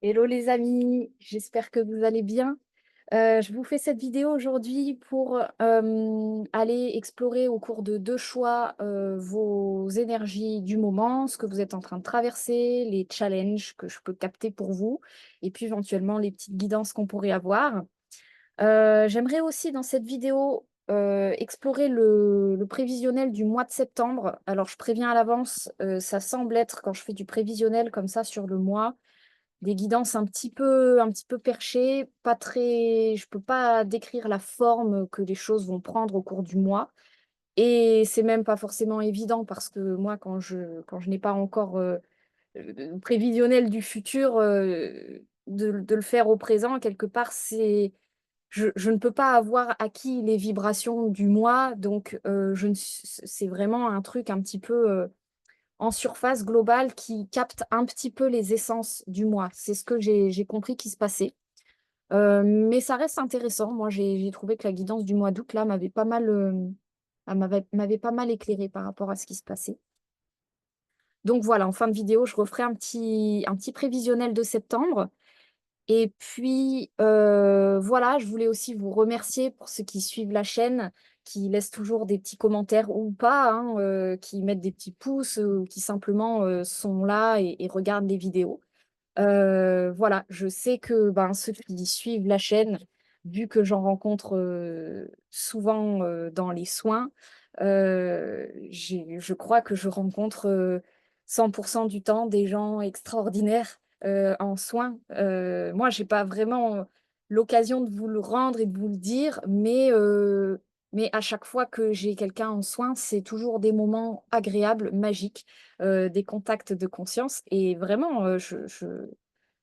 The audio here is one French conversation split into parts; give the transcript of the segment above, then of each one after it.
Hello les amis, j'espère que vous allez bien. Je vous fais cette vidéo aujourd'hui pour aller explorer au cours de deux choix vos énergies du moment, ce que vous êtes en train de traverser, les challenges que je peux capter pour vous, et puis éventuellement les petites guidances qu'on pourrait avoir. J'aimerais aussi dans cette vidéo explorer le prévisionnel du mois de septembre. Alors je préviens à l'avance, ça semble être quand je fais du prévisionnel comme ça sur le mois des guidances un petit peu perchées, pas très je peux pas décrire la forme que les choses vont prendre au cours du mois et c'est même pas forcément évident parce que moi quand je n'ai pas encore, prévisionnel du futur, de le faire au présent quelque part, je ne peux pas avoir acquis les vibrations du mois donc je ne c'est vraiment un truc un petit peu, en surface globale qui capte un petit peu les essences du moi. C'est ce que j'ai compris qui se passait. Mais ça reste intéressant. Moi, j'ai trouvé que la guidance du mois d'août, là, m'avait pas mal, elle m'avait pas mal éclairée par rapport à ce qui se passait. Donc voilà, en fin de vidéo, je referai un petit prévisionnel de septembre et puis, voilà, je voulais aussi vous remercier pour ceux qui suivent la chaîne, qui laissent toujours des petits commentaires ou pas, hein, qui mettent des petits pouces, ou qui simplement, sont là et regardent les vidéos. Voilà, je sais que, ben, ceux qui suivent la chaîne, vu que j'en rencontre, souvent, dans les soins, je crois que je rencontre, 100 du temps des gens extraordinaires, en soins. Moi, j'ai pas vraiment l'occasion de vous le rendre et de vous le dire, mais à chaque fois que j'ai quelqu'un en soins, c'est toujours des moments agréables, magiques, des contacts de conscience et vraiment,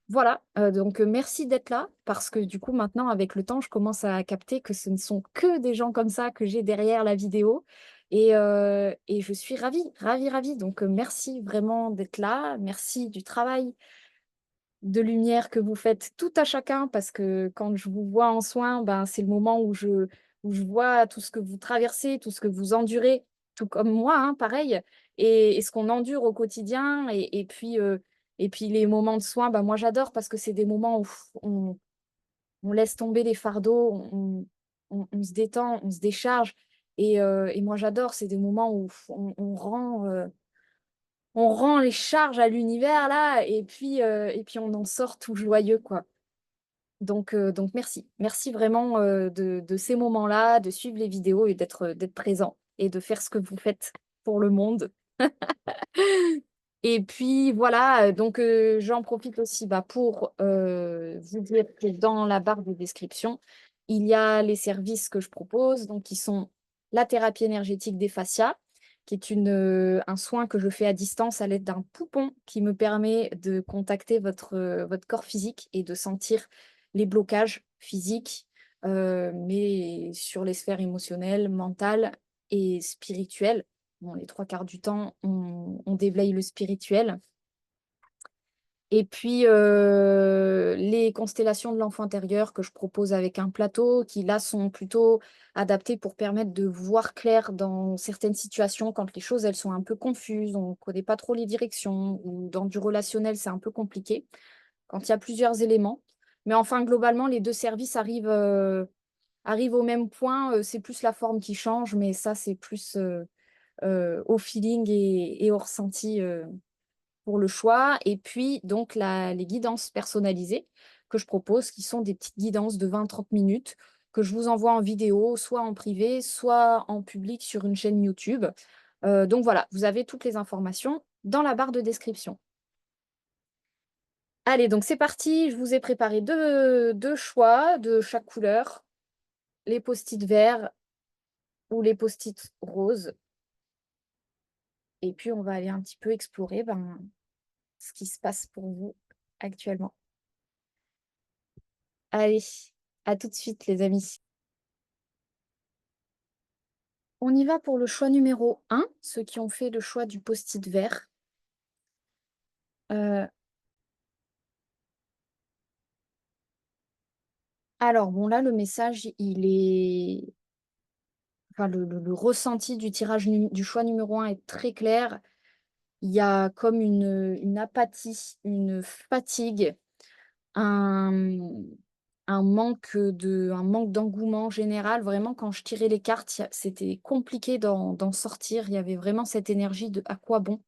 voilà, donc merci d'être là parce que du coup maintenant avec le temps, je commence à capter que ce ne sont que des gens comme ça que j'ai derrière la vidéo et je suis ravie, ravie, ravie donc merci vraiment d'être là. Merci du travail de lumière que vous faites tout à chacun parce que quand je vous vois en soins, ben, c'est le moment où je vois tout ce que vous traversez, tout ce que vous endurez, tout comme moi, hein, pareil et ce qu'on endure au quotidien et puis les moments de soins, bah, moi j'adore parce que c'est des moments où on laisse tomber les fardeaux, on se détend, on se décharge et moi j'adore. C'est des moments où on rend les charges à l'univers là et puis on en sort tout joyeux, quoi. Donc merci. Merci vraiment, de ces moments-là, de suivre les vidéos et d'être présent et de faire ce que vous faites pour le monde. Et puis voilà, donc j'en profite aussi, bah, pour, vous dire que dans la barre de description, il y a les services que je propose, donc qui sont la thérapie énergétique des fascias, qui est un soin que je fais à distance à l'aide d'un poupon qui me permet de contacter votre corps physique et de sentir les blocages physiques, mais sur les sphères émotionnelles, mentales et spirituelles. Bon, les 3 quarts du temps, on déblaye le spirituel. Et puis, les constellations de l'enfant intérieur que je propose avec un plateau, qui là sont plutôt adaptées pour permettre de voir clair dans certaines situations quand les choses elles sont un peu confuses, on ne connaît pas trop les directions ou dans du relationnel, c'est un peu compliqué, quand il y a plusieurs éléments. Mais enfin, globalement, les 2 services arrivent au même point, c'est plus la forme qui change, mais ça, c'est plus, au feeling et au ressenti, pour le choix et puis donc les guidances personnalisées que je propose, qui sont des petites guidances de 20-30 minutes que je vous envoie en vidéo, soit en privé, soit en public sur une chaîne YouTube. Donc voilà, vous avez toutes les informations dans la barre de description. Allez, donc c'est parti, je vous ai préparé deux choix de chaque couleur, les post-it verts ou les post-it roses et puis on va aller un petit peu explorer, ben, ce qui se passe pour vous actuellement. Allez, à tout de suite les amis. On y va pour le choix numéro 1, ceux qui ont fait le choix du post-it vert. Heu, alors bon là, le message, il est enfin le ressenti du tirage du choix numéro 1 est très clair. Il y a comme une apathie, une fatigue, un, un manque d'engouement général. Vraiment, quand je tirais les cartes, c'était compliqué d'en sortir. Il y avait vraiment cette énergie de à quoi bon.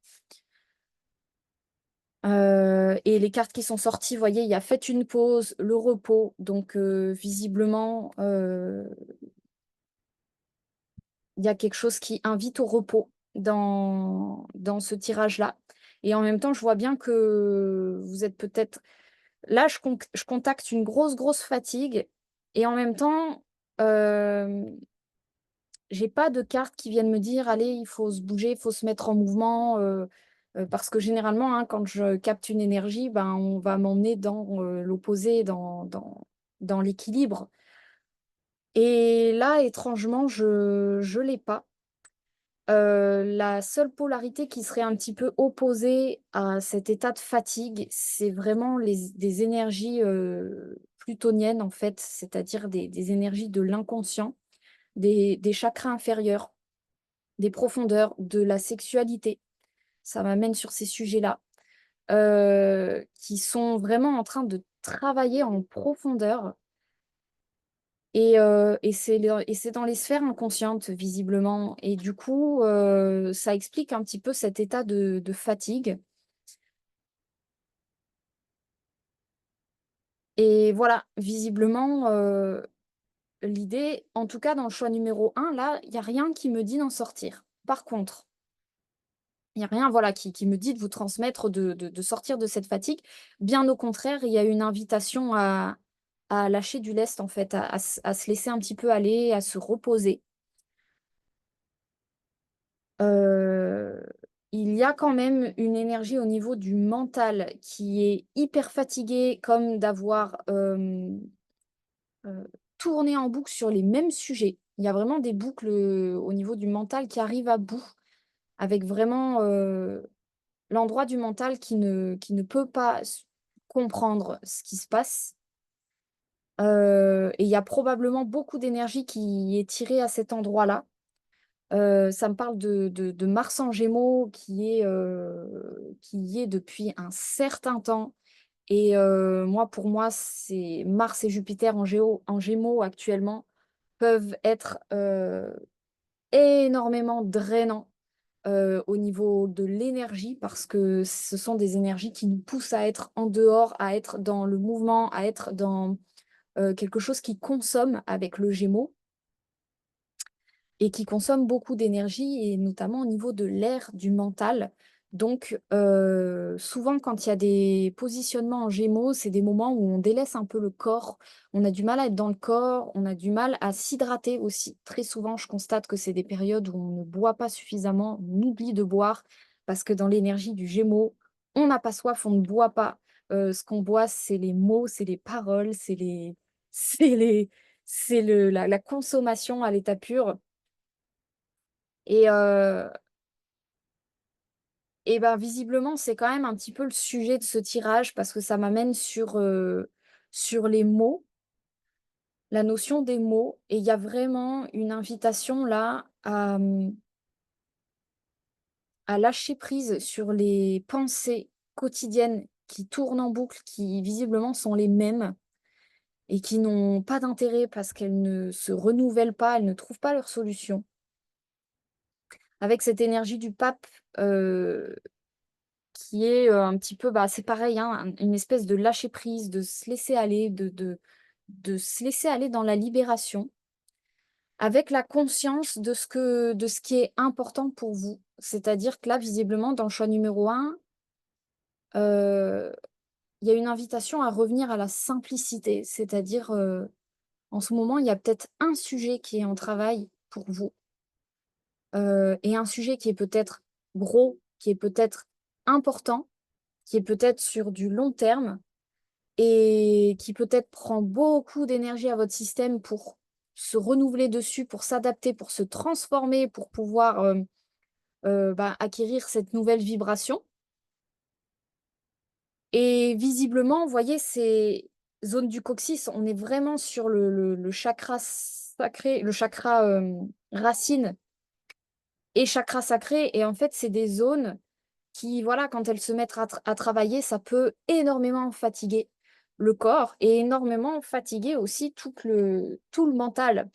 Et les cartes qui sont sorties, vous voyez, il y a faites une pause, le repos. Donc, visiblement, il y a quelque chose qui invite au repos dans ce tirage-là. Et en même temps, je vois bien que vous êtes peut-être là, je contacte une grosse fatigue et en même temps, j'ai pas de cartes qui viennent me dire: «Allez, il faut se bouger, il faut se mettre en mouvement», parce que généralement, hein, quand je capte une énergie, ben, on va m'emmener dans, l'opposé, dans l'équilibre et là, étrangement, je l'ai pas. La seule polarité qui serait un petit peu opposée à cet état de fatigue, c'est vraiment les des énergies, plutoniennes, en fait, c'est-à-dire des énergies de l'inconscient, des chakras inférieurs, des profondeurs, de la sexualité. Ça m'amène sur ces sujets-là, qui sont vraiment en train de travailler en profondeur et c'est dans les sphères inconscientes visiblement et du coup, ça explique un petit peu cet état de fatigue et voilà, visiblement, l'idée en tout cas dans le choix numéro un là, il y a rien qui me dit d'en sortir. Par contre, il y a rien, voilà, qui me dit de vous transmettre de sortir de cette fatigue. Bien au contraire, il y a une invitation à lâcher du lest en fait, à se laisser un petit peu aller, à se reposer. Heu, il y a quand même une énergie au niveau du mental qui est hyper fatiguée, comme d'avoir, tourné en boucle sur les mêmes sujets. Il y a vraiment des boucles, au niveau du mental qui arrivent à bout, avec vraiment, l'endroit du mental qui ne peut pas comprendre ce qui se passe. Et il y a probablement beaucoup d'énergie qui est tirée à cet endroit-là. Ça me parle de Mars en Gémeaux qui y est depuis un certain temps et moi, pour moi, c'est Mars et Jupiter en Gémeaux actuellement peuvent être, énormément drainants, au niveau de l'énergie parce que ce sont des énergies qui nous poussent à être en dehors, à être dans le mouvement, à être dans, quelque chose qui consomme avec le Gémeaux. Et qui consomme beaucoup d'énergie et notamment au niveau de l'air, du mental. Donc, souvent quand il y a des positionnements en Gémeaux, c'est des moments où on délaisse un peu le corps. On a du mal à être dans le corps, on a du mal à s'hydrater aussi. Très souvent, je constate que c'est des périodes où on ne boit pas suffisamment, on oublie de boire parce que dans l'énergie du Gémeaux, on n'a pas soif, on ne boit pas. Ce qu'on boit, c'est les mots, c'est les paroles, c'est les c'est le la consommation à l'état pur. Et et ben, visiblement, c'est quand même un petit peu le sujet de ce tirage parce que ça m'amène sur les mots, la notion des mots et il y a vraiment une invitation là à lâcher prise sur les pensées quotidiennes qui tournent en boucle, qui visiblement sont les mêmes et qui n'ont pas d'intérêt parce qu'elles ne se renouvellent pas, elles ne trouvent pas leur solution. Avec cette énergie du pape, heu qui est, un petit peu, bah, c'est pareil, hein, une espèce de lâcher prise, de se laisser aller, de se laisser aller dans la libération, avec la conscience de ce qui est important pour vous. C'est-à-dire que là, visiblement, dans le choix numéro un, heu, il y a une invitation à revenir à la simplicité. C'est-à-dire, en ce moment, il y a peut-être un sujet qui est en travail pour vous, et un sujet qui est peut-être gros, qui est peut-être important, qui est peut-être sur du long terme et qui peut-être prend beaucoup d'énergie à votre système pour se renouveler dessus, pour s'adapter, pour se transformer, pour pouvoir, bah, acquérir cette nouvelle vibration et visiblement, vous voyez, ces zones du coccyx, on est vraiment sur le chakra sacré, le chakra, racine et chakra sacré et en fait, c'est des zones qui, voilà, quand elles se mettent à travailler, ça peut énormément fatiguer. le corps et énormément fatigué aussi tout le mental.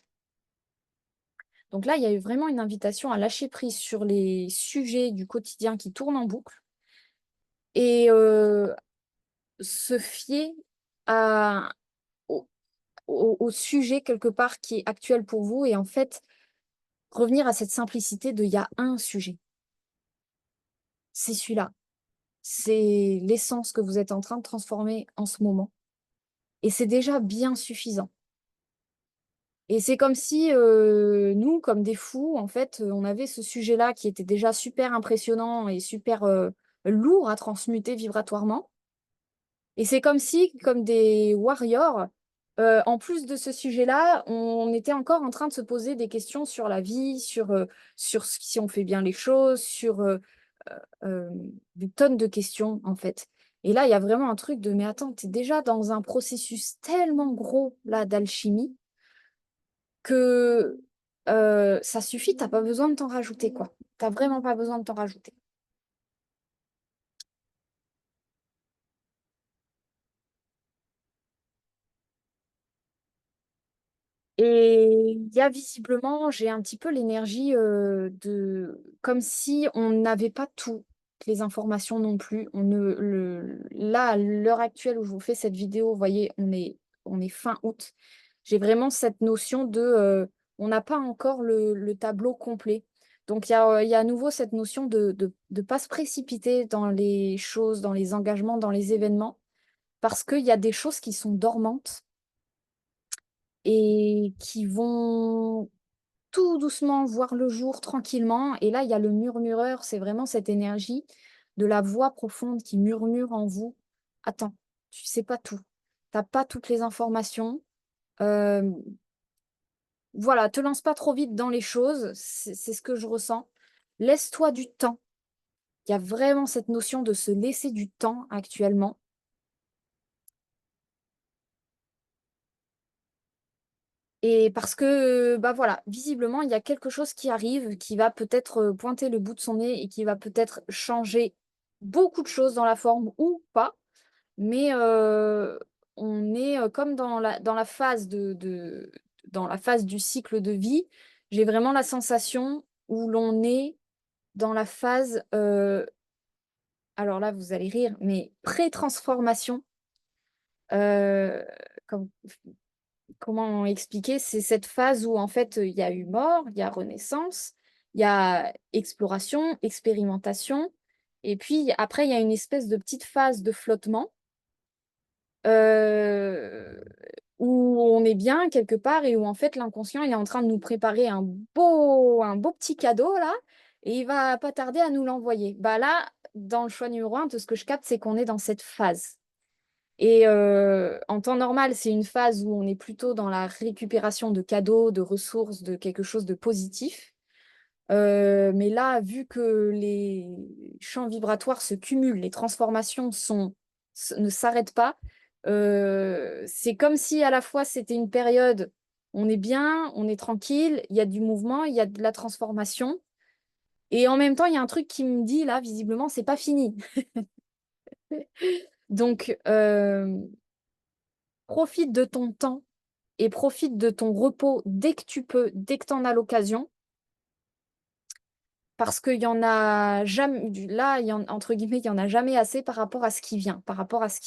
Donc là, il y a eu vraiment une invitation à lâcher prise sur les sujets du quotidien qui tournent en boucle et se fier à, au, au sujet quelque part qui est actuel pour vous et en fait revenir à cette simplicité de il y a un sujet, c'est celui-là, c'est l'essence que vous êtes en train de transformer en ce moment et c'est déjà bien suffisant. Et c'est comme si nous, comme des fous, en fait, on avait ce sujet-là qui était déjà super impressionnant et super lourd à transmuter vibratoirement. Et c'est comme si, comme des warriors, en plus de ce sujet-là, on était encore en train de se poser des questions sur la vie, sur si on fait bien les choses, sur euh, des tonnes de questions, en fait. Et là, il y a vraiment un truc de, mais attends, tu es déjà dans un processus tellement gros, là, d'alchimie que ça suffit, t'as pas besoin de t'en rajouter, quoi. T'as vraiment pas besoin de t'en rajouter. Et il y a visiblement, j'ai un petit peu l'énergie de comme si on n'avait pas toutes les informations non plus. Là, à l'heure actuelle où je vous fais cette vidéo, vous voyez, on est fin août. J'ai vraiment cette notion de on n'a pas encore le tableau complet. Donc il y a à nouveau cette notion de pas se précipiter dans les choses, dans les engagements, dans les événements, parce qu'il y a des choses qui sont dormantes et qui vont tout doucement voir le jour tranquillement. Et là, il y a le murmureur, c'est vraiment cette énergie de la voix profonde qui murmure en vous. Attends, tu sais pas tout. T'as pas toutes les informations. Euh, voilà, te lance pas trop vite dans les choses. C'est ce que je ressens. Laisse-toi du temps. Il y a vraiment cette notion de se laisser du temps actuellement. Et parce que, bah voilà, visiblement, il y a quelque chose qui arrive, qui va peut-être pointer le bout de son nez et qui va peut-être changer beaucoup de choses dans la forme ou pas. Mais on est comme dans la phase dans la phase du cycle de vie. J'ai vraiment la sensation où l'on est dans la phase, alors là, vous allez rire, mais pré-transformation. euh, comme comment expliquer? C'est cette phase où en fait il y a eu mort, il y a renaissance, il y a exploration, expérimentation, et puis après il y a une espèce de petite phase de flottement euh, où on est bien quelque part et où en fait l'inconscient il est en train de nous préparer un beau petit cadeau là, et il va pas tarder à nous l'envoyer. Bah là, dans le choix numéro un, de ce que je capte, c'est qu'on est dans cette phase. Et en temps normal, c'est une phase où on est plutôt dans la récupération de cadeaux, de ressources, de quelque chose de positif. Mais là, vu que les champs vibratoires se cumulent, les transformations ne s'arrêtent pas, c'est comme si à la fois c'était une période, on est bien, on est tranquille, il y a du mouvement, il y a de la transformation. Et en même temps, il y a un truc qui me dit, là, visiblement, c'est pas fini. Donc, profite de ton temps et profite de ton repos dès que tu peux, dès que tu en as l'occasion, parce qu'il y en a jamais, là, entre guillemets, il y en a jamais assez par rapport à ce qui vient, par rapport à ce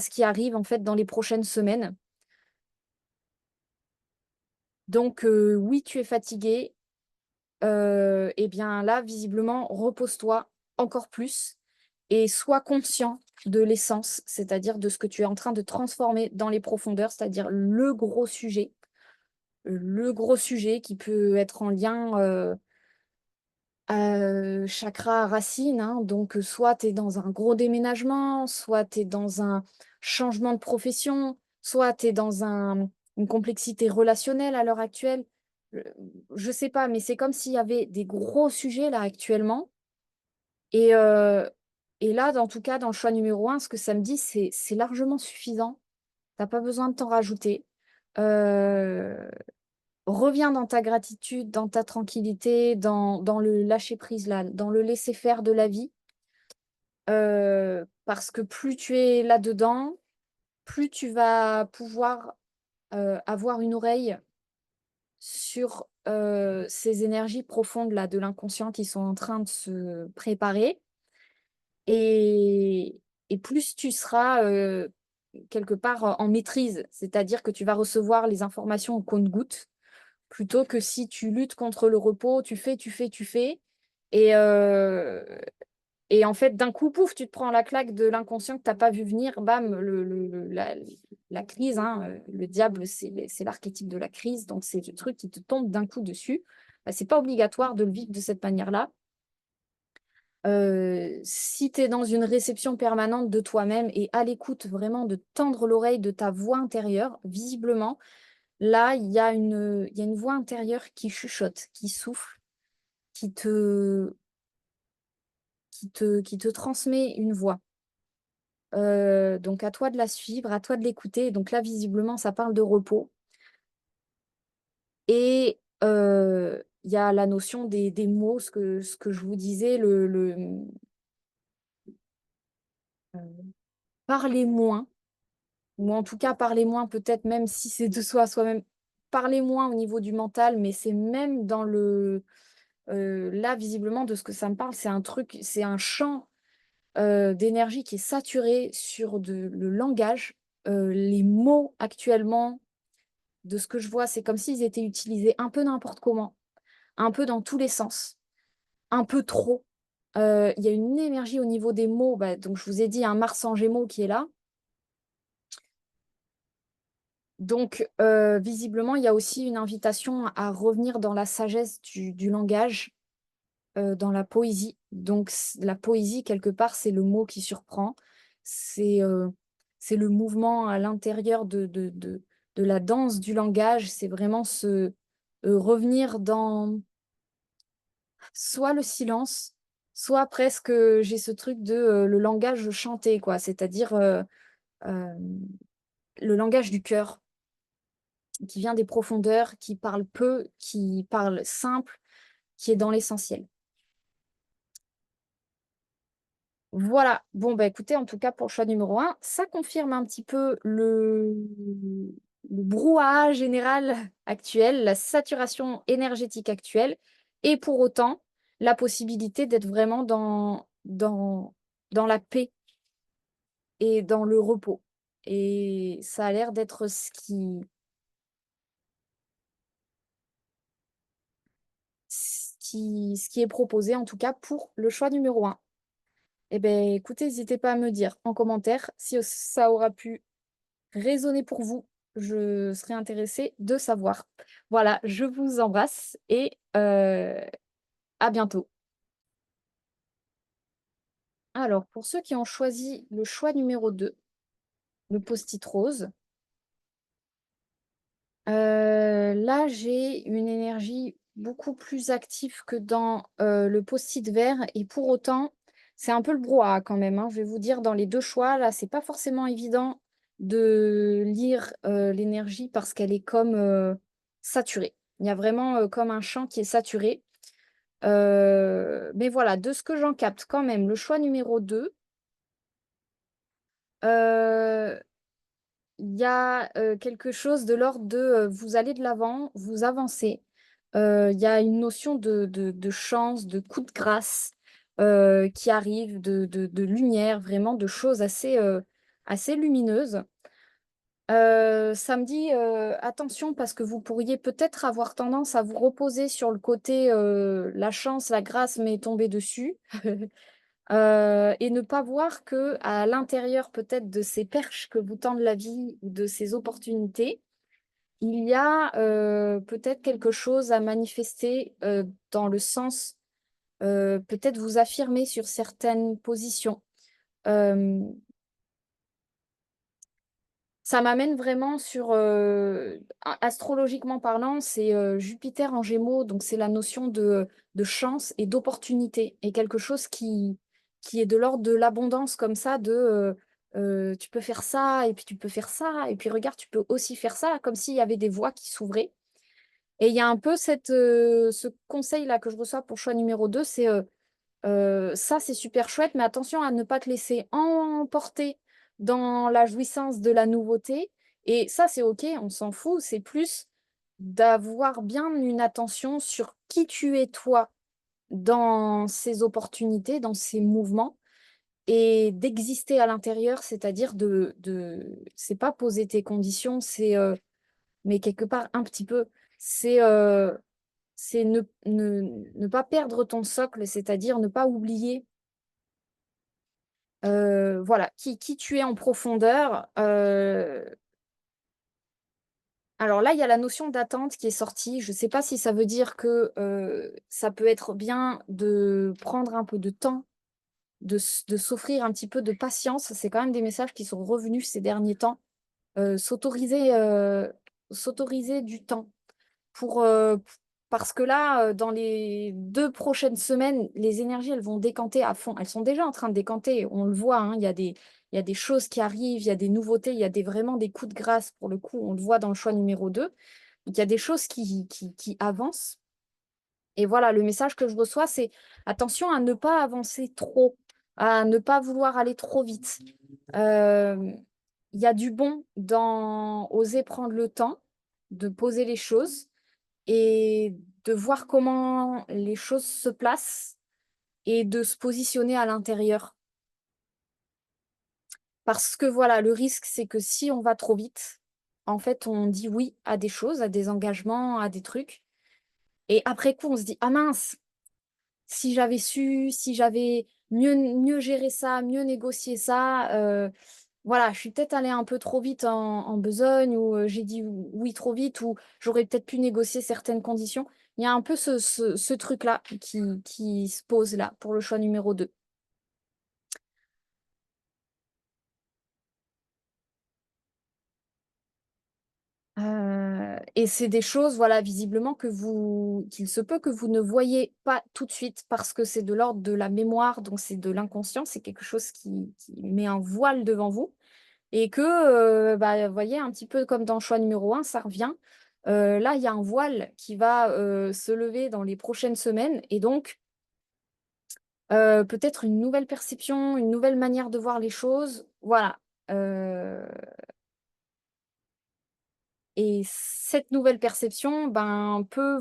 qui arrive en fait dans les prochaines semaines. Donc oui, tu es fatigué, et bien là, visiblement, repose-toi encore plus et sois conscient de l'essence, c'est-à-dire de ce que tu es en train de transformer dans les profondeurs, c'est-à-dire le gros sujet qui peut être en lien chakra racine, hein. Donc, soit tu es dans un gros déménagement, soit tu es dans un changement de profession, soit tu es dans une complexité relationnelle à l'heure actuelle. Euh, Je sais pas, mais c'est comme s'il y avait des gros sujets là actuellement. Et, euh, et là, en tout cas, dans le choix numéro un, ce que ça me dit, c'est largement suffisant. T'as pas besoin de t'en rajouter. Euh, Reviens dans ta gratitude, dans ta tranquillité, dans le lâcher-prise, là, dans le laisser-faire de la vie. parce que plus tu es là-dedans, plus tu vas pouvoir, avoir une oreille sur, ces énergies profondes-là de l'inconscient qui sont en train de se préparer et plus tu seras, quelque part, en maîtrise. C'est-à-dire que tu vas recevoir les informations au compte-gouttes, plutôt que si tu luttes contre le repos, tu fais et en fait, d'un coup, pouf, tu te prends la claque de l'inconscient que tu as pas vu venir, bam, la crise, hein, le diable, c'est l'archétype de la crise, donc c'est le truc qui te tombe d'un coup dessus. Bah, c'est pas obligatoire de le vivre de cette manière-là. Si tu es dans une réception permanente de toi-même et à l'écoute vraiment de tendre l'oreille de ta voix intérieure, visiblement, là, il y a une voix intérieure qui chuchote, qui souffle, qui te qui te transmet une voix. Donc à toi de la suivre, à toi de l'écouter. Donc là, visiblement, ça parle de repos et il y a la notion des mots, ce que je vous disais, parler moins ou en tout cas parler moins peut-être même si c'est de soi à soi-même. Parler moins au niveau du mental, mais c'est même dans là, visiblement, de ce que ça me parle, c'est un champ, d'énergie qui est saturé sur le langage. Les mots actuellement, de ce que je vois, c'est comme s'ils étaient utilisés un peu n'importe comment, un peu dans tous les sens, un peu trop. Il y a une énergie au niveau des mots, bah, donc je vous ai dit un Mars en Gémeaux qui est là. Donc visiblement, il y a aussi une invitation à revenir dans la sagesse du langage, dans la poésie. Donc la poésie, quelque part, c'est le mot qui surprend. C'est, c'est le mouvement à l'intérieur de la danse du langage. C'est vraiment revenir dans soit le silence, soit presque, j'ai ce truc de, le langage chanté, quoi. C'est-à-dire, hem, le langage du cœur, qui vient des profondeurs, qui parle peu, qui parle simple, qui est dans l'essentiel. Voilà. Bon, bah, écoutez, en tout cas, pour le choix numéro un, ça confirme un petit peu le brouhaha général actuel, la saturation énergétique actuelle et pour autant, la possibilité d'être vraiment dans la paix et dans le repos et ça a l'air d'être ce qui est proposé, en tout cas, pour le choix numéro un. Eh beh, écoutez, n'hésitez pas à me dire en commentaire si ça aura pu résonner pour vous. Je serais intéressée de savoir. Voilà, je vous embrasse et à bientôt. Alors, pour ceux qui ont choisi le choix numéro 2, le post-it rose, là, j'ai une énergie beaucoup plus active que dans, le post-it vert et pour autant, c'est un peu le brouhaha quand même, hein. Je vais vous dire dans les 2 choix, là, c'est pas forcément évident de lire, l'énergie parce qu'elle est comme, saturée. Il y a vraiment, comme un champ qui est saturé, mais voilà, de ce que j'en capte quand même, le choix numéro 2, heu il y a, quelque chose de l'ordre de, vous allez de l'avant, vous avancez. Il y a une notion de chance, de coup de grâce, qui arrive, de lumière, vraiment de choses assez, assez lumineuses. Ça me dit, attention parce que vous pourriez peut-être avoir tendance à vous reposer sur le côté, la chance, la grâce m'est tombée dessus. Et ne pas voir que à l'intérieur peut-être de ces perches que vous tend la vie ou de ces opportunités, il y a, peut-être quelque chose à manifester, dans le sens, peut-être vous affirmer sur certaines positions. Hem, Ça m'amène vraiment sur, astrologiquement parlant, c'est, Jupiter en Gémeaux, donc c'est la notion de chance et d'opportunité et quelque chose qui est de l'ordre de l'abondance comme ça de, tu peux faire ça et puis tu peux faire ça et puis regarde, tu peux aussi faire ça, comme s'il y avait des voies qui s'ouvraient et il y a un peu ce conseil-là que je reçois pour choix numéro 2, c'est, Ça, c'est super chouette, mais attention à ne pas te laisser emporter dans la jouissance de la nouveauté. Et ça, c'est OK, on s'en fout. C'est plus d'avoir bien une attention sur qui tu es toi dans ces opportunités, dans ces mouvements et d'exister à l'intérieur, c'est-à-dire c'est pas poser tes conditions, mais quelque part un petit peu, c'est c'est ne pas perdre ton socle, c'est-à-dire ne pas oublier, voilà, qui tu es en profondeur. Alors là, il y a la notion d'attente qui est sortie. Je ne sais pas si ça veut dire que, ça peut être bien de prendre un peu de temps, de s'offrir un petit peu de patience. C'est quand même des messages qui sont revenus ces derniers temps. S'autoriser du temps. Pour, parce que là, dans les 2 prochaines semaines, les énergies, elles vont décanter à fond. Elles sont déjà en train de décanter, on le voit, hein, il y a des choses qui arrivent, il y a des nouveautés, il y a vraiment des coups de grâce pour le coup, on le voit dans le choix numéro 2. Donc il y a des choses qui avancent et voilà, le message que je reçois, c'est: «Attention à ne pas avancer trop, à ne pas vouloir aller trop vite». Hem, il y a du bon dans oser prendre le temps de poser les choses et de voir comment les choses se placent et de se positionner à l'intérieur. Parce que voilà, le risque, c'est que si on va trop vite, en fait, on dit oui à des choses, à des engagements, à des trucs et après coup, on se dit: «Ah mince, si j'avais su, si j'avais mieux géré ça, mieux négocié ça, voilà, je suis peut-être allée un peu trop vite en besogne ou, j'ai dit oui trop vite ou j'aurais peut-être pu négocier certaines conditions». Il y a un peu ce truc-là qui se pose là, pour le choix numéro 2. Et c'est des choses, voilà, visiblement qu'il se peut que vous ne voyez pas tout de suite parce que c'est de l'ordre de la mémoire, donc c'est de l'inconscient, c'est quelque chose qui met un voile devant vous. Et que, bah, vous voyez, un petit peu comme dans le choix numéro 1, ça revient. Là, il y a un voile qui va, se lever dans les prochaines semaines et donc, peut-être une nouvelle perception, une nouvelle manière de voir les choses. Voilà, heu et cette nouvelle perception, ben, peut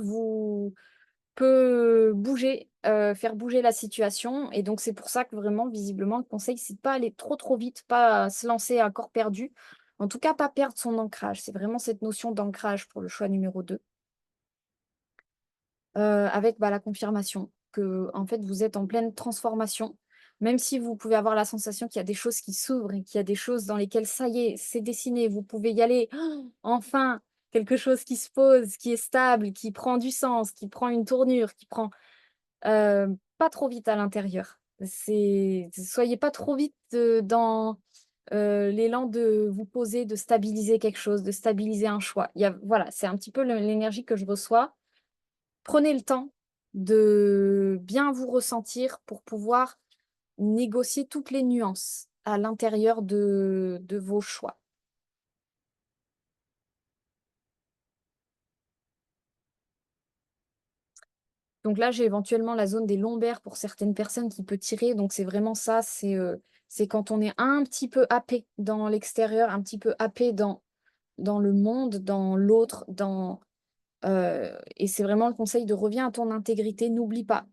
bouger, faire bouger la situation et donc c'est pour ça que vraiment visiblement le conseil c'est de pas aller trop, trop vite, pas se lancer à corps perdu. En tout cas, pas perdre son ancrage. C'est vraiment cette notion d'ancrage pour le choix numéro 2, avec, bah, la confirmation que en fait vous êtes en pleine transformation. Même si vous pouvez avoir la sensation qu'il y a des choses qui s'ouvrent et qu'il y a des choses dans lesquelles ça y est, c'est dessiné, vous pouvez y aller. Enfin! Quelque chose qui se pose, qui est stable, qui prend du sens, qui prend une tournure, qui prend pas trop vite à l'intérieur. Soyez pas trop vite, dans, l'élan de vous poser, de stabiliser quelque chose, de stabiliser un choix. Il y a voilà, c'est un petit peu l'énergie que je reçois. Prenez le temps de bien vous ressentir pour pouvoir négocier toutes les nuances à l'intérieur de vos choix. Donc là, j'ai éventuellement la zone des lombaires pour certaines personnes qui peut tirer. Donc c'est vraiment ça, c'est quand on est un petit peu happé dans l'extérieur, un petit peu happé dans le monde, dans l'autre, et c'est vraiment le conseil de reviens à ton intégrité, n'oublie pas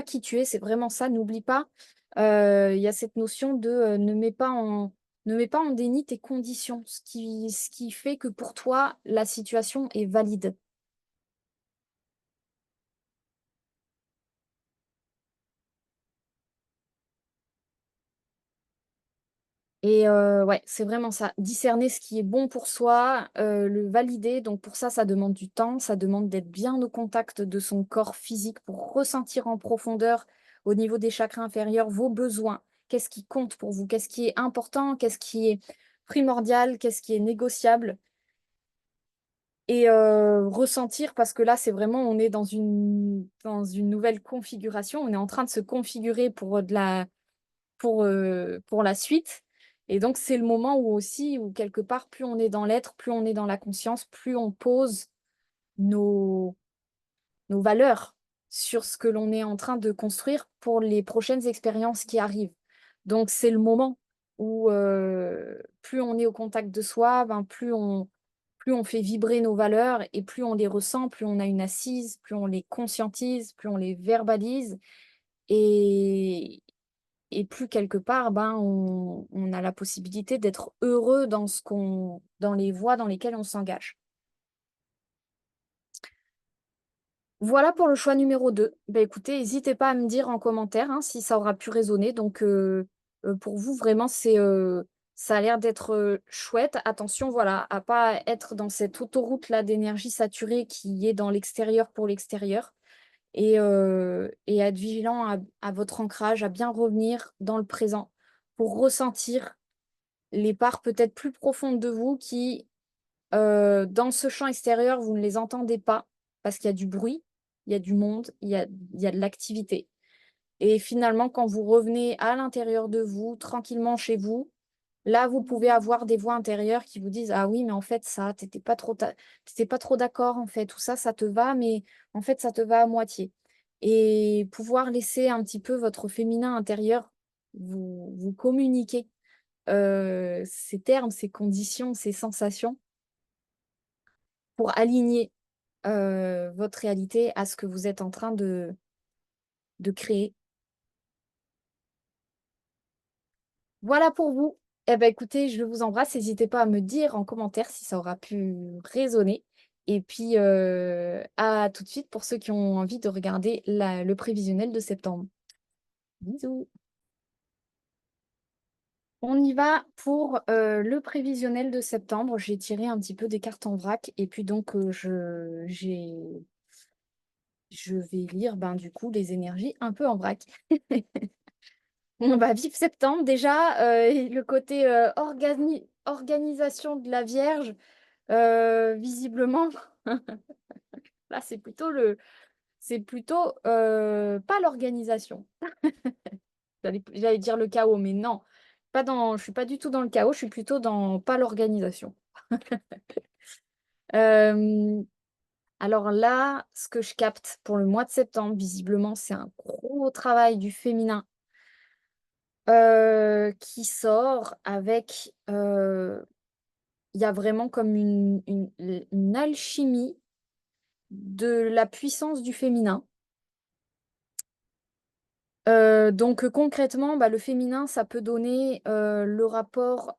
qui tu es, c'est vraiment ça, n'oublie pas, il y a cette notion de, ne mets pas en déni tes conditions, ce qui fait que pour toi, la situation est valide. Et ouais, c'est vraiment ça. Discerner ce qui est bon pour soi, le valider, donc pour ça, ça demande du temps, ça demande d'être bien au contact de son corps physique pour ressentir en profondeur, au niveau des chakras inférieurs, vos besoins. Qu'est-ce qui compte pour vous? Qu'est-ce qui est important? Qu'est-ce qui est primordial? Qu'est-ce qui est négociable? Et ressentir parce que là, c'est vraiment on est dans une nouvelle configuration. On est en train de se configurer pour la suite et donc c'est le moment où aussi où quelque part, plus on est dans l'être, plus on est dans la conscience, plus on pose nos nos valeurs. sur ce que l'on est en train de construire pour les prochaines expériences qui arrivent. Donc c'est le moment où, plus on est au contact de soi, ben, plus on fait vibrer nos valeurs et plus on les ressent, plus on a une assise, plus on les conscientise, plus on les verbalise et et plus quelque part, ben, on a la possibilité d'être heureux dans les voies dans lesquelles on s'engage. Voilà pour le choix numéro 2. Bah, écoutez, n'hésitez pas à me dire en commentaire, hein, si ça aura pu résonner. Donc, pour vous, vraiment, ça a l'air d'être, chouette. Attention, voilà, à pas être dans cette autoroute-là d'énergie saturée qui est dans l'extérieur pour l'extérieur et être vigilant à votre ancrage, à bien revenir dans le présent pour ressentir les parts peut-être plus profondes de vous qui, dans ce champ extérieur, vous ne les entendez pas parce qu'il y a du bruit, il y a du monde, il y a de l'activité et finalement, quand vous revenez à l'intérieur de vous, tranquillement chez vous, là, vous pouvez avoir des voix intérieures qui vous disent: «Ah oui, mais en fait ça, tu pas trop d'accord en fait» ou ça te va, mais en fait ça te va à moitié» et pouvoir laisser un petit peu votre féminin intérieur vous communiquer, ces termes, ces conditions, ces sensations pour aligner, votre réalité à ce que vous êtes en train de créer. Voilà pour vous. Eh ben, écoutez, je vous embrasse. N'hésitez pas à me dire en commentaire si ça aura pu résonner et puis, à tout de suite pour ceux qui ont envie de regarder le prévisionnel de septembre. Bisous. On y va pour, le prévisionnel de septembre. J'ai tiré un petit peu des cartes en vrac et puis donc, je vais lire, ben, du coup, les énergies un peu en vrac. On va vivre septembre déjà, et le côté, organisation de la Vierge, visiblement, là, c'est plutôt, pas l'organisation. J'allais dire le chaos, mais non, je suis pas du tout dans le chaos, je suis plutôt dans pas l'organisation. Hem, alors là, ce que je capte pour le mois de septembre, visiblement, c'est un gros travail du féminin, qui sort avec, il y a vraiment comme une alchimie de la puissance du féminin. Donc concrètement, bah, le féminin, ça peut donner, le rapport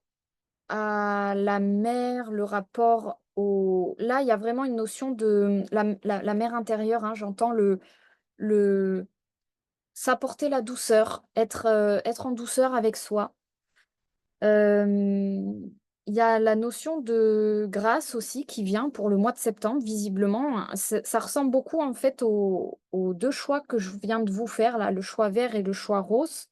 à la mère, le rapport au là, il y a vraiment une notion de la mère intérieure, hein, j'entends le s'apporter la douceur, être en douceur avec soi. Hem, il y a la notion de grâce aussi qui vient pour le mois de septembre visiblement, hein. Ça ressemble beaucoup en fait aux 2 choix que je viens de vous faire là, le choix vert et le choix rose.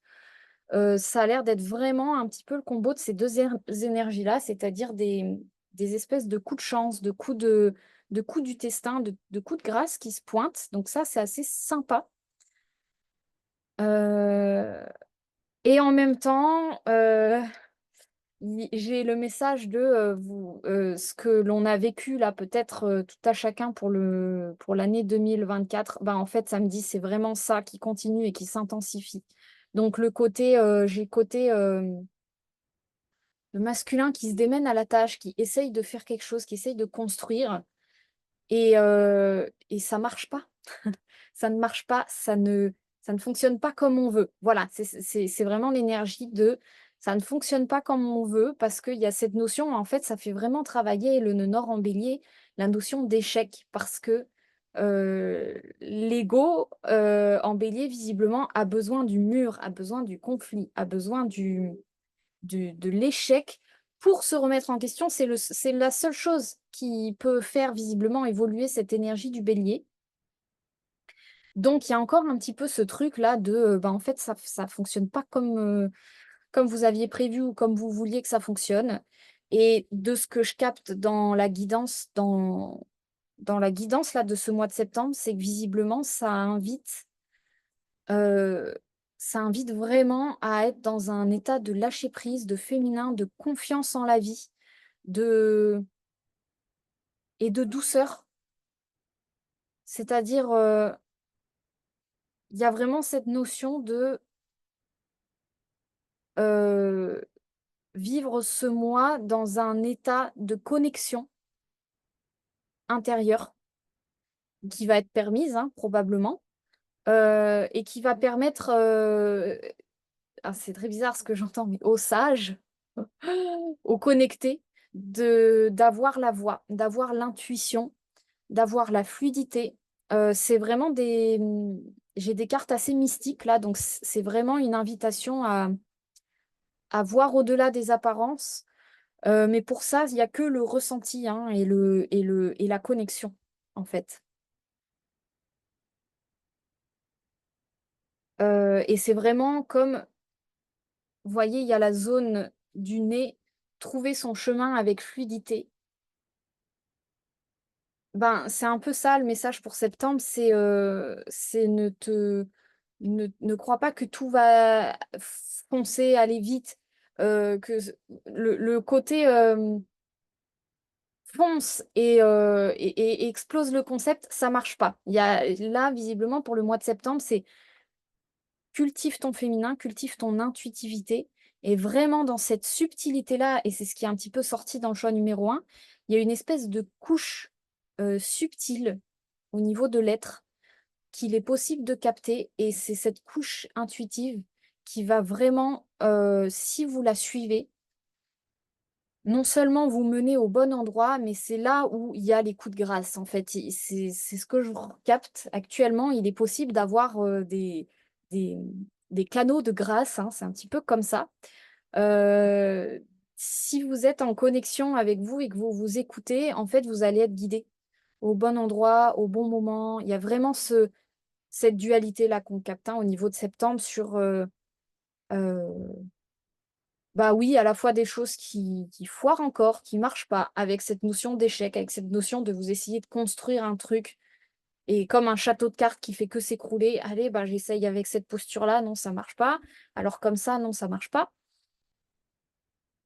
Ça a l'air d'être vraiment un petit peu le combo de ces 2 énergies-là, c'est-à-dire des espèces de coups de chance, de coups du destin, de coups de grâce qui se pointent, donc ça, c'est assez sympa. Heu et en même temps, j'ai le message de, ce que l'on a vécu là, peut-être, tout à chacun pour l'année 2024, bah, en fait, ça me dit: «C'est vraiment ça qui continue et qui s'intensifie». Donc j'ai le côté, le masculin qui se démène à la tâche, qui essaye de faire quelque chose, qui essaye de construire et ça marche pas. Ça ne marche pas, ça ne fonctionne pas comme on veut. Voilà, c'est vraiment l'énergie de ça ne fonctionne pas comme on veut parce qu'il y a cette notion, en fait, ça fait vraiment travailler le nœud nord en bélier, la notion d'échec parce que, l'ego, en bélier visiblement a besoin du mur, a besoin du conflit, a besoin de l'échec pour se remettre en question. C'est la seule chose qui peut faire visiblement évoluer cette énergie du bélier. Donc il y a encore un petit peu ce truc-là de, bah, en fait, ça fonctionne pas comme vous aviez prévu ou comme vous vouliez que ça fonctionne et de ce que je capte dans la guidance là de ce mois de septembre, c'est que visiblement heu, ça invite vraiment à être dans un état de lâcher prise, de féminin, de confiance en la vie, de et de douceur. C'est-à-dire, il y a vraiment cette notion de, heu, vivre ce mois dans un état de connexion intérieure qui va être permise, hein, probablement, et qui va permettre, ah, c'est très bizarre ce que j'entends, mais aux sages, aux connectés, d'avoir la voix, d'avoir l'intuition, d'avoir la fluidité. C'est vraiment j'ai des cartes assez mystiques là, donc c'est vraiment une invitation à voir au-delà des apparences, mais pour ça, il y a que le ressenti, hein, et la connexion, en fait. Et c'est vraiment comme, vous voyez, il y a la zone du nez, trouver son chemin avec fluidité. Ben, c'est un peu ça le message pour septembre, c'est ne crois pas que tout va foncer, aller vite, que le côté, fonce et explose le concept, ça marche pas. Il y a là, visiblement, pour le mois de septembre, c'est cultive ton féminin, cultive ton intuitivité et vraiment dans cette subtilité-là, et c'est ce qui est un petit peu sorti dans le choix numéro un, il y a une espèce de couche, subtile au niveau de l'être qu'il est possible de capter, et c'est cette couche intuitive qui va vraiment, si vous la suivez, non seulement vous mener au bon endroit, mais c'est là où il y a les coups de grâce, en fait. C'est ce que je capte actuellement. Il est possible d'avoir, des des canaux de grâce, hein, c'est un petit peu comme ça. Heu, Si vous êtes en connexion avec vous et que vous vous écoutez, en fait, vous allez être guidé au bon endroit, au bon moment. Il y a vraiment cette dualité-là qu'on capte, hein, au niveau de septembre sur, heu bah, oui, à la fois des choses qui foirent encore, qui marchent pas, avec cette notion d'échec, avec cette notion de vous essayer de construire un truc et comme un château de cartes qui fait que s'écrouler, allez, bah, j'essaye avec cette posture-là, non, ça marche pas. Alors comme ça, non, ça marche pas.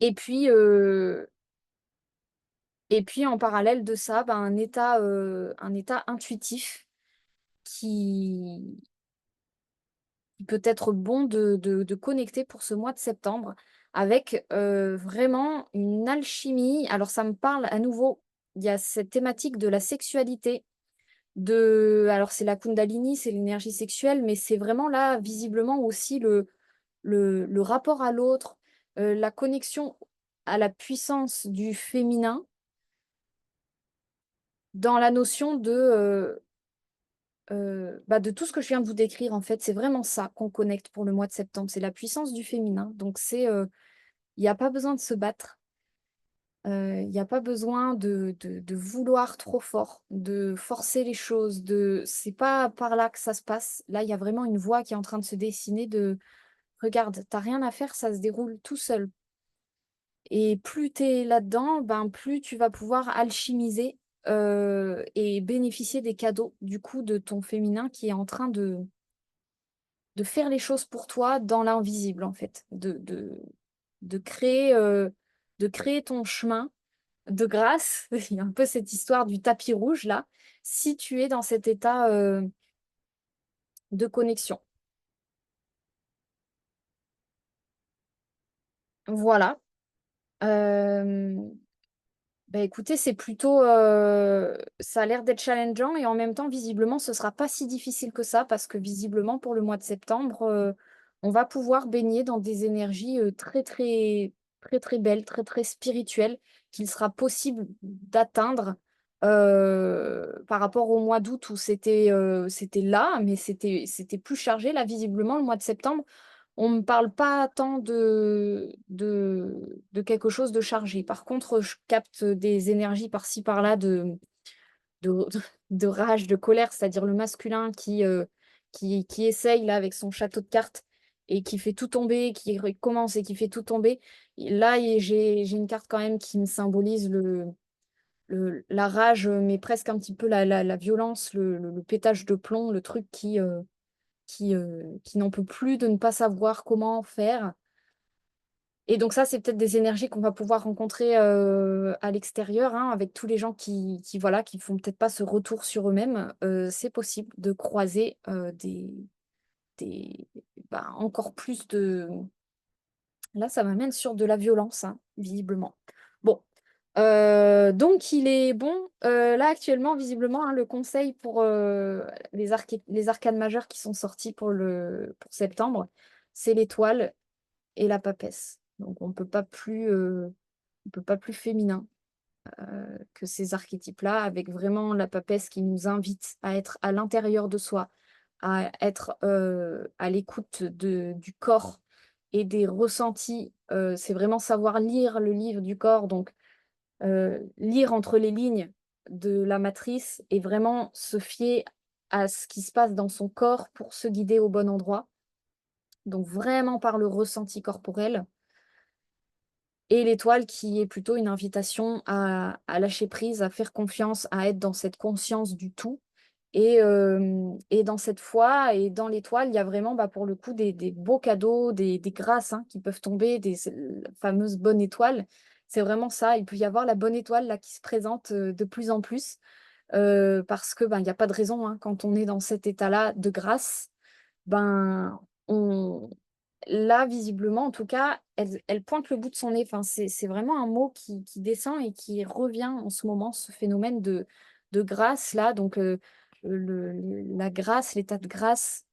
Et puis, heu et puis en parallèle de ça, bah, un état intuitif qui qui peut être bon de connecter pour ce mois de septembre avec, vraiment une alchimie. Alors ça me parle à nouveau, il y a cette thématique de la sexualité, alors c'est la Kundalini, c'est l'énergie sexuelle, mais c'est vraiment là, visiblement aussi le rapport à l'autre, la connexion à la puissance du féminin dans la notion bah, de tout ce que je viens de vous décrire, en fait. C'est vraiment ça qu'on connecte pour le mois de septembre, c'est la puissance du féminin. Donc il y a pas besoin de se battre, il y a pas besoin de vouloir trop fort, de forcer les choses, c'est pas par là que ça se passe. Là, il y a vraiment une voie qui est en train de se dessiner de: «Regarde, tu as rien à faire, ça se déroule tout seul». Et plus tu es là-dedans, ben, plus tu vas pouvoir alchimiser, et bénéficier des cadeaux, du coup, de ton féminin qui est en train de faire les choses pour toi dans l'invisible, en fait. De créer, de créer ton chemin de grâce. Il y a un peu cette histoire du tapis rouge là, si tu es dans cet état, de connexion. Voilà. Hem Bah, écoutez, c'est plutôt, ça a l'air d'être challengeant et en même temps, visiblement, ce sera pas si difficile que ça parce que visiblement, pour le mois de septembre, on va pouvoir baigner dans des énergies, très, très, très, très belles, très, très spirituelles qu'il sera possible d'atteindre, par rapport au mois d'août où c'était là, mais c'était plus chargé. Là, visiblement, le mois de septembre, on me parle pas tant de quelque chose de chargé. Par contre, je capte des énergies par-ci par-là de de rage, de colère, c'est-à-dire le masculin qui essaye là avec son château de cartes et qui fait tout tomber, qui recommence et qui fait tout tomber. Et là, j'ai une carte quand même qui me symbolise la rage, mais presque un petit peu la violence, le pétage de plomb, le truc qui n'en peut plus de ne pas savoir comment faire. Et donc ça, c'est peut-être des énergies qu'on va pouvoir rencontrer, à l'extérieur, hein, avec tous les gens qui voilà, qui font peut-être pas ce retour sur eux-mêmes. C'est possible de croiser, encore plus de... Là, ça m'amène sur de la violence, hein, visiblement. Bon, donc il est bon. Là, actuellement, visiblement, hein, le conseil pour les arcanes majeures qui sont sortis pour septembre, c'est l'étoile et la papesse. Donc, on peut pas plus féminin que ces archétypes-là, avec vraiment la papesse qui nous invite à être à l'intérieur de soi, à être à l'écoute du corps et des ressentis. C'est vraiment savoir lire le livre du corps, donc lire entre les lignes de la matrice et vraiment se fier à ce qui se passe dans son corps pour se guider au bon endroit. Donc vraiment par le ressenti corporel. Et l'étoile qui est plutôt une invitation à lâcher prise, à faire confiance, à être dans cette conscience du tout. Et dans cette foi et dans l'étoile, il y a vraiment pour le coup des beaux cadeaux, des grâces hein, qui peuvent tomber, la fameuse bonne étoile. C'est vraiment ça. Il peut y avoir la bonne étoile là, qui se présente de plus en plus parce que il n'y a pas de raison hein, quand on est dans cet état-là de grâce. On, là, visiblement, en tout cas, elle pointe le bout de son nez. Enfin, c'est vraiment un mot qui descend et qui revient en ce moment, ce phénomène de grâce, là. Donc, la grâce, l'état de grâce,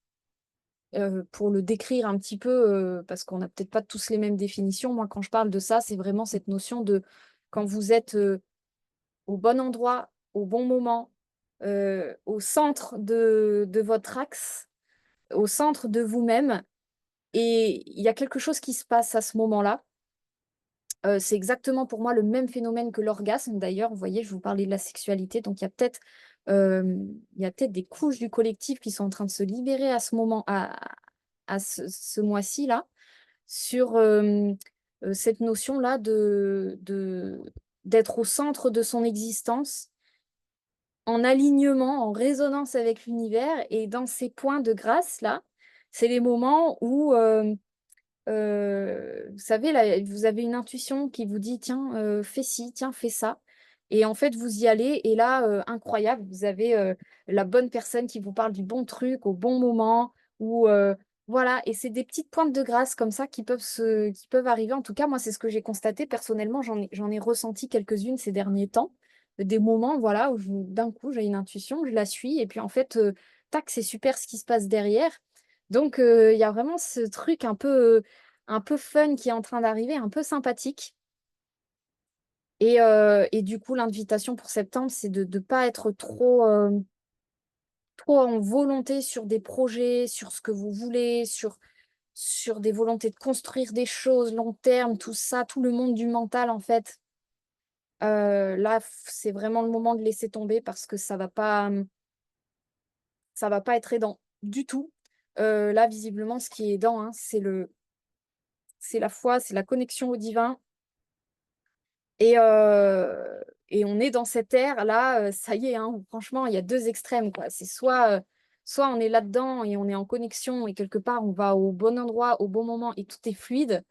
pour le décrire un petit peu, parce qu'on n'a peut-être pas tous les mêmes définitions. Moi, quand je parle de ça, c'est vraiment cette notion de quand vous êtes au bon endroit, au bon moment, au centre de votre axe, au centre de vous-même. Et il y a quelque chose qui se passe à ce moment-là. C'est exactement pour moi le même phénomène que l'orgasme. D'ailleurs, vous voyez, je vous parlais de la sexualité, donc il y a peut-être des couches du collectif qui sont en train de se libérer à ce moment, à ce mois-ci là, sur cette notion-là d'être au centre de son existence, en alignement, en résonance avec l'univers. Et dans ces points de grâce là, c'est les moments où vous savez, là, vous avez une intuition qui vous dit, tiens, fais ci, tiens, fais ça. Et en fait, vous y allez, et là, incroyable, vous avez la bonne personne qui vous parle du bon truc au bon moment, ou voilà, et c'est des petites pointes de grâce comme ça qui peuvent arriver. En tout cas, moi, c'est ce que j'ai constaté personnellement, j'en ai ressenti quelques-unes ces derniers temps, des moments, voilà, où d'un coup, j'ai une intuition, je la suis, et puis en fait, tac, c'est super ce qui se passe derrière. Donc, il y a vraiment ce truc un peu fun qui est en train d'arriver, un peu sympathique. Et du coup, l'invitation pour septembre, c'est de ne pas être trop en volonté sur des projets, sur ce que vous voulez, sur des volontés de construire des choses long terme, tout ça, tout le monde du mental, en fait. Là, c'est vraiment le moment de laisser tomber parce que ça va pas être aidant du tout. Là, visiblement, ce qui est aidant, hein, c'est la foi, c'est la connexion au divin. Et on est dans cette ère-là, ça y est, hein, où franchement, il y a deux extrêmes, quoi. C'est soit on est là-dedans et on est en connexion et quelque part, on va au bon endroit, au bon moment et tout est fluide,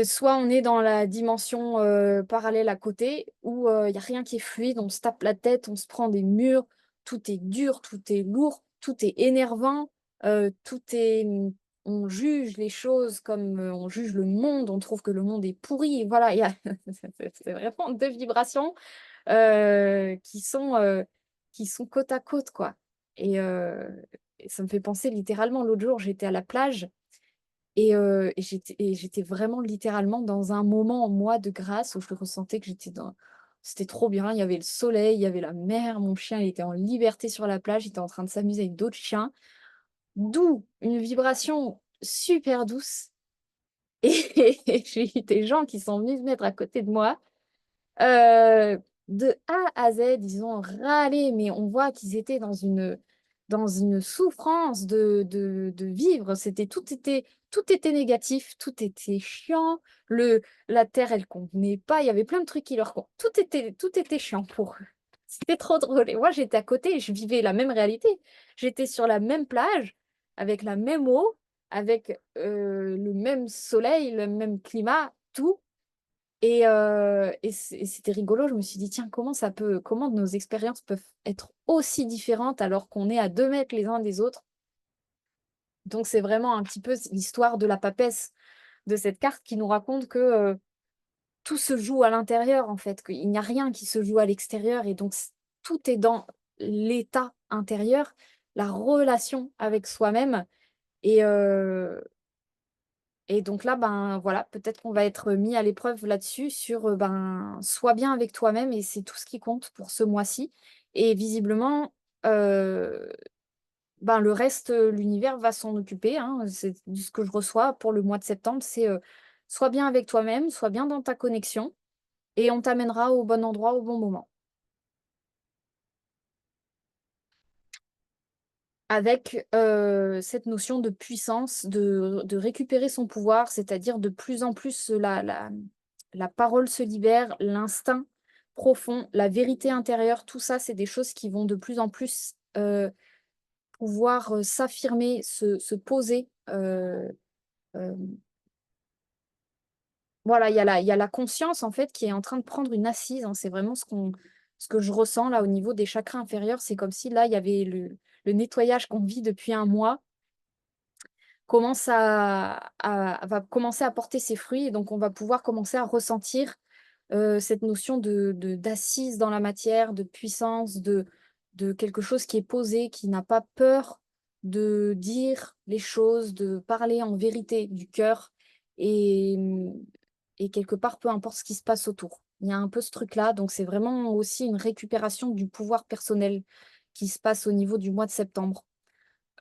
soit on est dans la dimension parallèle à côté où il n'y a rien qui est fluide, on se tape la tête, on se prend des murs, tout est dur, tout est lourd, tout est énervant, tout est... On juge les choses comme on juge le monde, on trouve que le monde est pourri. Et voilà, c'est vraiment deux vibrations euh, qui sont, euh, qui sont côte à côte, quoi. Et ça me fait penser littéralement, l'autre jour, j'étais à la plage et j'étais vraiment littéralement dans un moment, moi, de grâce où je ressentais que j'étais dans... C'était trop bien. Il y avait le soleil, il y avait la mer. Mon chien, il était en liberté sur la plage. Il était en train de s'amuser avec d'autres chiens. D'où une vibration super douce. Et j'ai eu des gens qui sont venus se mettre à côté de moi. Euh, de A à Z, ils ont râlé, mais on voit qu'ils étaient dans une souffrance de vivre. Tout était négatif, tout était chiant. La terre, elle convenait pas. Il y avait plein de trucs qui tout était chiant pour eux. C'était trop drôle. Et moi, j'étais à côté et je vivais la même réalité. J'étais sur la même plage, avec la même eau, avec le même soleil, le même climat, tout. Et c'était rigolo, je me suis dit, tiens, comment nos expériences peuvent être aussi différentes alors qu'on est à 2 mètres les uns des autres. Donc, c'est vraiment un petit peu l'histoire de la papesse de cette carte qui nous raconte que tout se joue à l'intérieur, en fait, qu'il n'y a rien qui se joue à l'extérieur. Et donc, tout est dans l'état intérieur, la relation avec soi-même. Et, et donc là, ben voilà, peut-être qu'on va être mis à l'épreuve là-dessus, sur ben, sois bien avec toi-même et c'est tout ce qui compte pour ce mois-ci. Et visiblement, euh, ben, le reste, l'univers va s'en occuper, hein. C'est ce que je reçois pour le mois de septembre, c'est sois bien avec toi-même, sois bien dans ta connexion et on t'amènera au bon endroit au bon moment. Avec cette notion de puissance, de récupérer son pouvoir, c'est-à-dire de plus en plus la parole se libère, l'instinct profond, la vérité intérieure, tout ça, c'est des choses qui vont de plus en plus pouvoir s'affirmer, se poser. Euh, voilà, il y a la conscience en fait qui est en train de prendre une assise, hein. C'est vraiment ce que je ressens là au niveau des chakras inférieurs. C'est comme si là, il y avait le nettoyage qu'on vit depuis un mois commence va commencer à porter ses fruits et donc on va pouvoir commencer à ressentir cette notion d'assise dans la matière, de puissance, de quelque chose qui est posé, qui n'a pas peur de dire les choses, de parler en vérité du cœur et, et quelque part, peu importe ce qui se passe autour. Il y a un peu ce truc-là, donc c'est vraiment aussi une récupération du pouvoir personnel qui se passe au niveau du mois de septembre,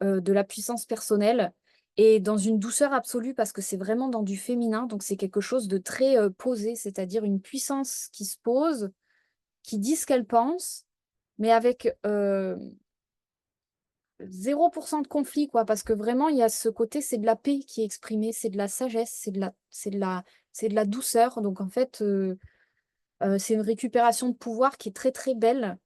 de la puissance personnelle et dans une douceur absolue parce que c'est vraiment dans du féminin, donc c'est quelque chose de très posé, c'est-à-dire une puissance qui se pose, qui dit ce qu'elle pense, mais avec 0% de conflit, quoi, parce que vraiment, il y a ce côté, c'est de la paix qui est exprimée, c'est de la sagesse, c'est de la douceur. Donc en fait, c'est une récupération de pouvoir qui est très très belle.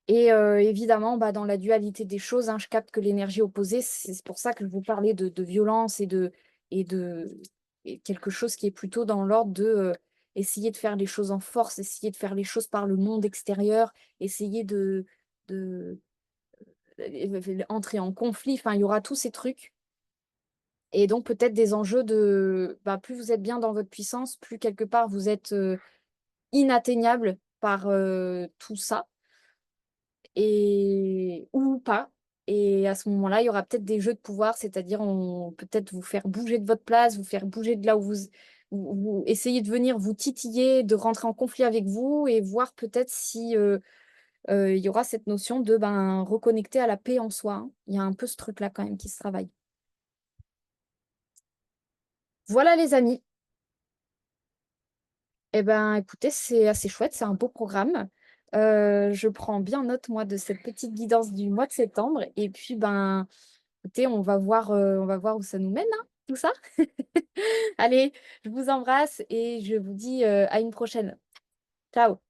Et évidemment, bah, dans la dualité des choses, hein, je capte que l'énergie opposée, c'est pour ça que je vous parlais de violence et de et quelque chose qui est plutôt dans l'ordre de essayer de faire les choses en force, essayer de faire les choses par le monde extérieur, essayer de entrer en conflit. Enfin, il y aura tous ces trucs. Et donc peut-être des enjeux de bah, plus vous êtes bien dans votre puissance, plus quelque part vous êtes inatteignable par tout ça et ou pas. Et à ce moment-là, il y aura peut-être des jeux de pouvoir, c'est-à-dire on peut-être vous faire bouger de votre place, vous faire bouger de là où vous essayez de venir vous titiller, de rentrer en conflit avec vous et voir peut-être si il y aura cette notion de ben, reconnecter à la paix en soi, hein. Il y a un peu ce truc-là quand même qui se travaille. Voilà les amis. Eh ben, écoutez, c'est assez chouette, c'est un beau programme. Je prends bien note, moi, de cette petite guidance du mois de septembre. Et puis, ben, écoutez, on va voir où ça nous mène, hein, tout ça. Allez, je vous embrasse et je vous dis à une prochaine. Ciao.